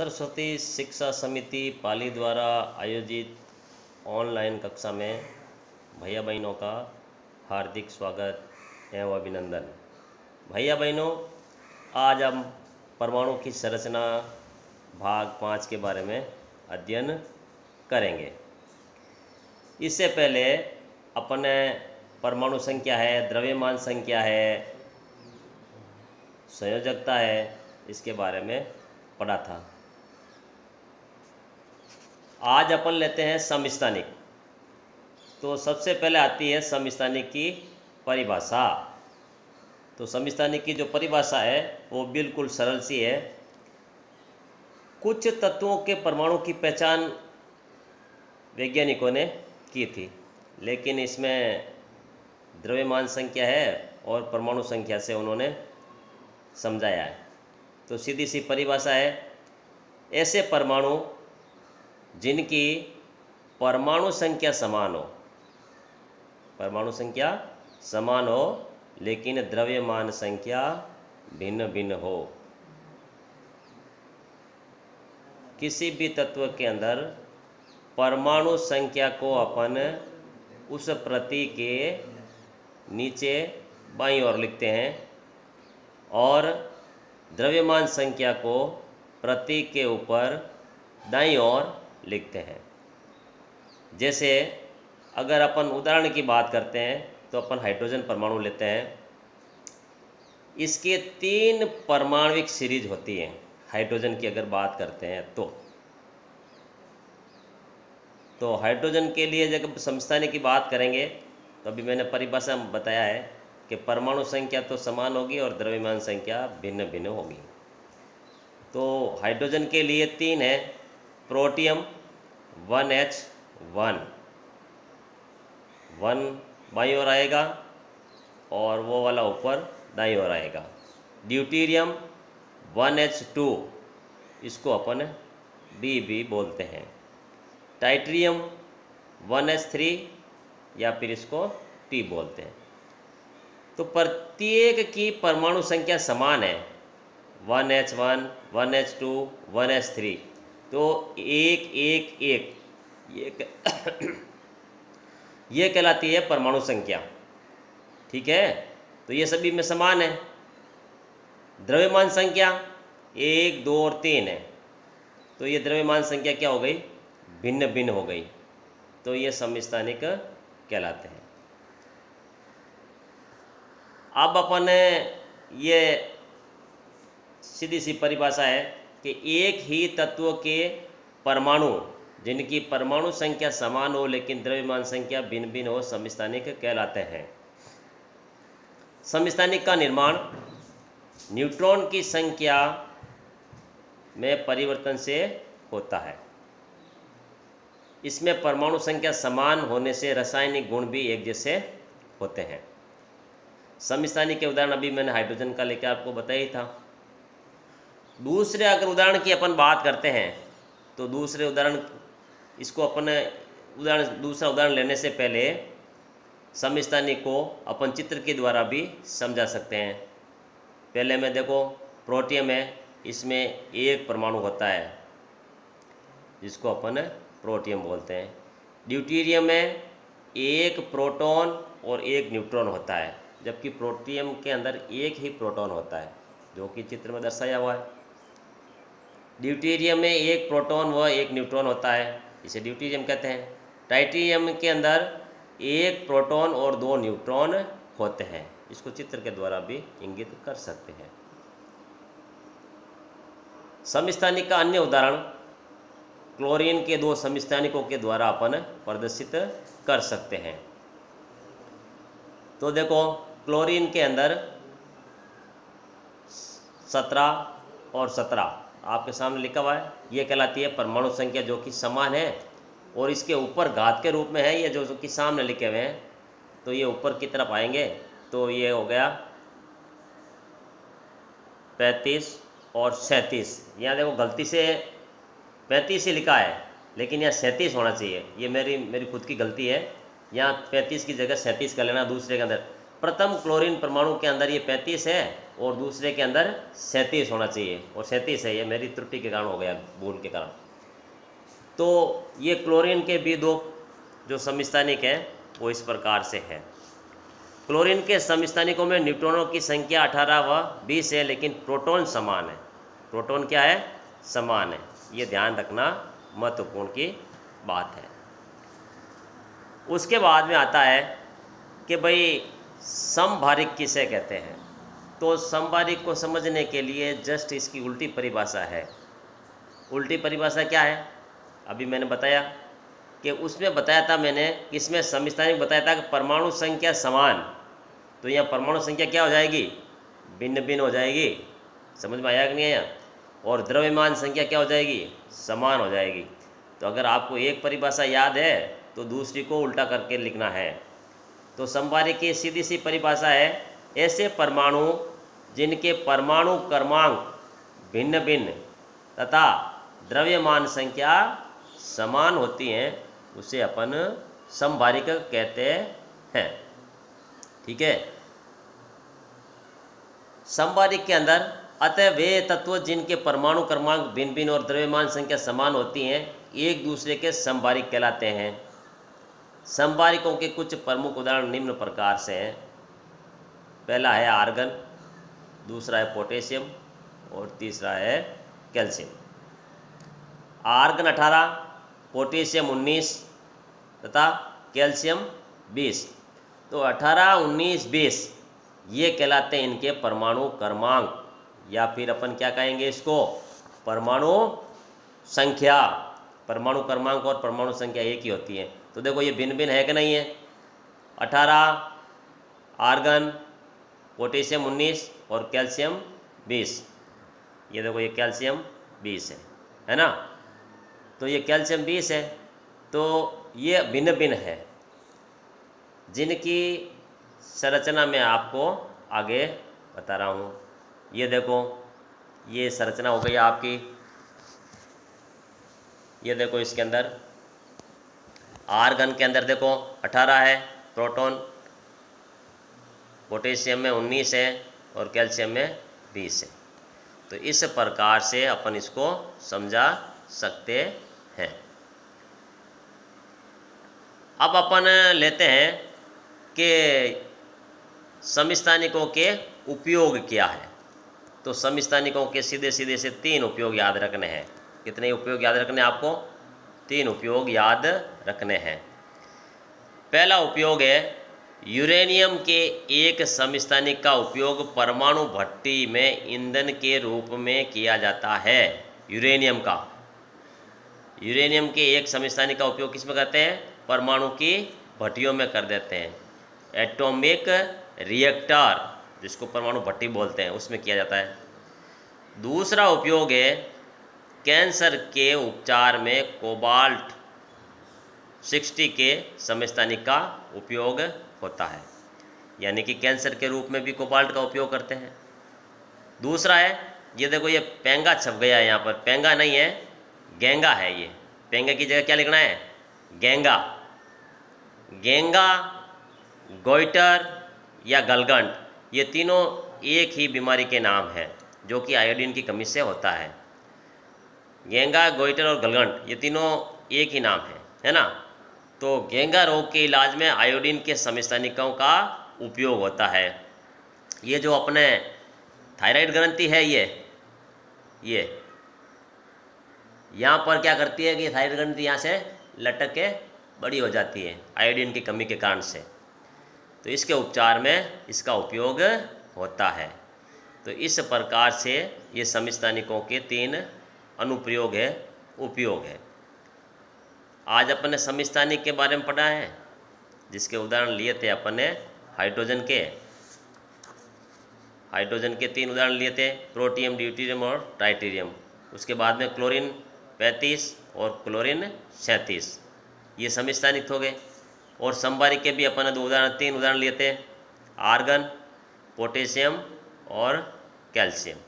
सरस्वती शिक्षा समिति पाली द्वारा आयोजित ऑनलाइन कक्षा में भैया बहनों का हार्दिक स्वागत एवं अभिनंदन। भैया बहनों, आज हम परमाणु की संरचना भाग 5 के बारे में अध्ययन करेंगे। इससे पहले अपने परमाणु संख्या है, द्रव्यमान संख्या है, संयोजकता है, इसके बारे में पढ़ा था। आज अपन लेते हैं समस्थानिक। तो सबसे पहले आती है समस्थानिक की परिभाषा। तो समस्थानिक की जो परिभाषा है वो बिल्कुल सरल सी है। कुछ तत्वों के परमाणु की पहचान वैज्ञानिकों ने की थी, लेकिन इसमें द्रव्यमान संख्या है और परमाणु संख्या से उन्होंने समझाया है। तो सीधी सी परिभाषा है, ऐसे परमाणु जिनकी परमाणु संख्या समान हो, परमाणु संख्या समान हो लेकिन द्रव्यमान संख्या भिन्न भिन्न हो। किसी भी तत्व के अंदर परमाणु संख्या को अपन उस प्रतीक के नीचे बाईं ओर लिखते हैं और द्रव्यमान संख्या को प्रतीक के ऊपर दाईं ओर लिखते हैं। जैसे अगर अपन उदाहरण की बात करते हैं तो अपन हाइड्रोजन परमाणु लेते हैं। इसके 3 परमाणविक सीरीज होती है। हाइड्रोजन की अगर बात करते हैं तो हाइड्रोजन के लिए जब समस्थानिक की बात करेंगे तो अभी मैंने परिभाषा बताया है कि परमाणु संख्या तो समान होगी और द्रव्यमान संख्या भिन्न भिन्न होगी। तो हाइड्रोजन के लिए 3 है। प्रोटियम 1H1, 1 बाईं ओर आएगा और वो वाला ऊपर दाईं ओर आएगा। ड्यूटेरियम 1H2, इसको अपन BB बोलते हैं। टाइट्रियम 1H3 या फिर इसको T बोलते हैं। तो प्रत्येक की परमाणु संख्या समान है, 1H1, 1H2, 1H3। तो 1 1 1 ये कहलाती है परमाणु संख्या। ठीक है, तो ये सभी में समान है। द्रव्यमान संख्या 1 2 और 3 है, तो ये द्रव्यमान संख्या क्या हो गई? भिन्न भिन्न हो गई। तो ये समस्थानिक कहलाते हैं। अब अपन ये सीधी सी परिभाषा है कि एक ही तत्व के परमाणु जिनकी परमाणु संख्या समान हो लेकिन द्रव्यमान संख्या भिन्न भिन्न हो, समस्थानिक कहलाते हैं। समस्थानिक का निर्माण न्यूट्रॉन की संख्या में परिवर्तन से होता है। इसमें परमाणु संख्या समान होने से रासायनिक गुण भी एक जैसे होते हैं। समस्थानिक के उदाहरण अभी मैंने हाइड्रोजन का लेकर आपको बताया ही था। दूसरे अगर उदाहरण की अपन बात करते हैं तो दूसरे उदाहरण इसको अपन दूसरा उदाहरण लेने से पहले समस्थानिक को अपन चित्र के द्वारा भी समझा सकते हैं। पहले में देखो, प्रोटियम है, इसमें एक परमाणु होता है जिसको अपन प्रोटियम बोलते हैं। ड्यूटेरियम में एक प्रोटॉन और एक न्यूट्रॉन होता है, जबकि प्रोटियम के अंदर एक ही प्रोटॉन होता है, जो कि चित्र में दर्शाया हुआ है। ड्यूटेरियम में एक प्रोटॉन व एक न्यूट्रॉन होता है, इसे ड्यूटेरियम कहते हैं। टाइट्रियम के अंदर एक प्रोटॉन और 2 न्यूट्रॉन होते हैं। इसको चित्र के द्वारा भी इंगित कर सकते हैं। समस्थानिक का अन्य उदाहरण क्लोरीन के 2 समस्थानिकों के द्वारा अपन प्रदर्शित कर सकते हैं। तो देखो, क्लोरीन के अंदर 17 और 17 आपके सामने लिखा हुआ है। ये कहलाती है परमाणु संख्या जो कि समान है, और इसके ऊपर घात के रूप में है ये जो कि सामने लिखे हुए हैं। तो ये ऊपर की तरफ आएंगे तो ये हो गया 35 और 37। यहाँ देखो गलती से 35 ही लिखा है, लेकिन यहाँ 37 होना चाहिए। ये मेरी खुद की गलती है। यहाँ 35 की जगह 37 कर लेना दूसरे के अंदर। प्रथम क्लोरीन परमाणु के अंदर ये 35 है और दूसरे के अंदर 37 होना चाहिए, और 37 है, ये मेरी त्रुटि के कारण हो गया, भूल के कारण। तो ये क्लोरीन के B2 जो समस्थानिक है वो इस प्रकार से है। क्लोरीन के समस्थानिकों में न्यूट्रॉनों की संख्या 18 व 20 है, लेकिन प्रोटॉन समान है। प्रोटॉन क्या है? समान है। ये ध्यान रखना महत्वपूर्ण की बात है। उसके बाद में आता है कि भाई समभारिक किसे कहते हैं। तो समभारिक को समझने के लिए जस्ट इसकी उल्टी परिभाषा है। उल्टी परिभाषा क्या है? अभी मैंने बताया कि उसमें बताया था मैंने, इसमें समस्थानिक बताया था कि परमाणु संख्या समान, तो यहाँ परमाणु संख्या क्या हो जाएगी? भिन्न भिन्न हो जाएगी। समझ में आया कि नहीं आया? और द्रव्यमान संख्या क्या हो जाएगी? समान हो जाएगी। तो अगर आपको एक परिभाषा याद है तो दूसरी को उल्टा करके लिखना है। तो समभारिक की सीधी सी परिभाषा है, ऐसे परमाणु जिनके परमाणु क्रमांक भिन्न भिन्न तथा द्रव्यमान संख्या समान होती हैं उसे अपन समभारिक कहते हैं। ठीक है। समभारिक के अंदर अतः वे तत्व जिनके परमाणु क्रमांक भिन्न भिन्न और द्रव्यमान संख्या समान होती हैं एक दूसरे के समभारिक कहलाते हैं। समभारिकों के कुछ प्रमुख उदाहरण निम्न प्रकार से हैं। पहला है आर्गन, दूसरा है पोटेशियम और तीसरा है कैल्शियम। आर्गन 18, पोटेशियम 19 तथा कैल्शियम 20। तो 18, 19, 20 ये कहलाते हैं इनके परमाणु क्रमांक, या फिर अपन क्या कहेंगे इसको? परमाणु संख्या। परमाणु क्रमांक और परमाणु संख्या एक ही होती है। तो देखो ये भिन्न भिन्न है कि नहीं है? 18 आर्गन, पोटेशियम 19 और कैल्शियम 20। ये देखो ये कैल्शियम 20 है ना? तो ये कैल्शियम 20 है, तो ये भिन्न भिन्न है, जिनकी संरचना मैं आपको आगे बता रहा हूँ। ये देखो ये संरचना हो गई आपकी। ये देखो इसके अंदर आर्गन के अंदर देखो 18 है प्रोटॉन, पोटेशियम में 19 है और कैल्शियम में 20 है। तो इस प्रकार से अपन इसको समझा सकते हैं। अब अपन लेते हैं कि समस्थानिकों के उपयोग क्या है। तो समस्थानिकों के सीधे सीधे से 3 उपयोग याद रखने हैं। कितने उपयोग याद रखने हैं आपको? 3 उपयोग याद रखने हैं। पहला उपयोग है यूरेनियम के एक समस्थानिक का उपयोग परमाणु भट्टी में ईंधन के रूप में किया जाता है। यूरेनियम के एक समस्थानिक का उपयोग किस में करते हैं? परमाणु की भट्टियों में कर देते हैं। एटॉमिक रिएक्टर, जिसको परमाणु भट्टी बोलते हैं, उसमें किया जाता है। दूसरा उपयोग है कैंसर के उपचार में कोबाल्ट 60 के समस्थानिक का उपयोग होता है, यानी कि कैंसर के रूप में भी कोबाल्ट का उपयोग करते हैं। दूसरा है, ये देखो ये पेंगा छप गया है यहाँ पर, पेंगा नहीं है गेंगा है। ये पेंगा की जगह क्या लिखना है? गेंगा। गेंगा, गोइटर या गलगंट, ये तीनों एक ही बीमारी के नाम हैं जो कि आयोडीन की कमी से होता है। गेंगा, गोइटर और गलगंट ये तीनों एक ही नाम है ना? तो गेंगा रोग के इलाज में आयोडीन के समस्थानिकों का उपयोग होता है। ये जो अपने थायराइड ग्रंथि है, ये यहाँ पर क्या करती है कि थायराइड ग्रंथि यहाँ से लटक के बड़ी हो जाती है आयोडीन की कमी के कारण से। तो इसके उपचार में इसका उपयोग होता है। तो इस प्रकार से ये समस्थानिकों के 3 अनुप्रयोग है, उपयोग है। आज अपन ने समस्थानिक के बारे में पढ़ा है, जिसके उदाहरण लिए थे अपन ने हाइड्रोजन के 3 उदाहरण लिए थे, प्रोटियम, ड्यूटेरियम और ट्राइटेरियम। उसके बाद में क्लोरीन 35 और क्लोरीन 37, ये समस्थानिक हो गए। और समभारिक के भी अपन ने 3 उदाहरण लिए थे, आर्गन, पोटेशियम और कैल्शियम।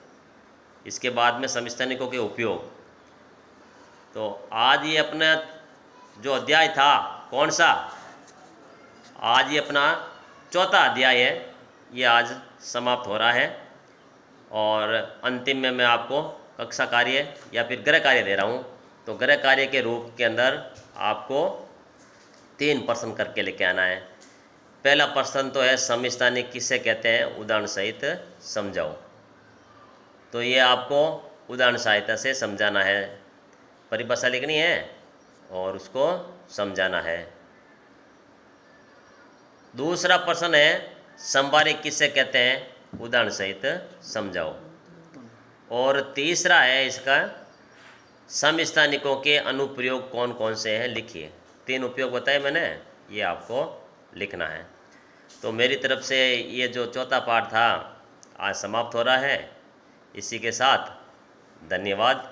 इसके बाद में समस्थानिकों के उपयोग। तो आज ये अपना जो अध्याय था, कौन सा? आज ये अपना 4था अध्याय है। ये आज समाप्त हो रहा है और अंतिम में मैं आपको कक्षा कार्य या फिर गृह कार्य दे रहा हूँ। तो गृह कार्य के रूप के अंदर आपको 3 प्रश्न करके लेके आना है। पहला प्रश्न तो है समस्थानिक किसे कहते हैं, उदाहरण सहित समझाओ। तो ये आपको उदाहरण सहायता से समझाना है, परिभाषा लिखनी है और उसको समझाना है। दूसरा प्रश्न है संवारिक किसे कहते हैं, उदाहरण सहित समझाओ। और तीसरा है इसका समस्थानिकों के अनुप्रयोग कौन कौन से हैं, लिखिए। 3 उपयोग बताए मैंने, ये आपको लिखना है। तो मेरी तरफ से ये जो चौथा पाठ था आज समाप्त हो रहा है। इसी के साथ धन्यवाद।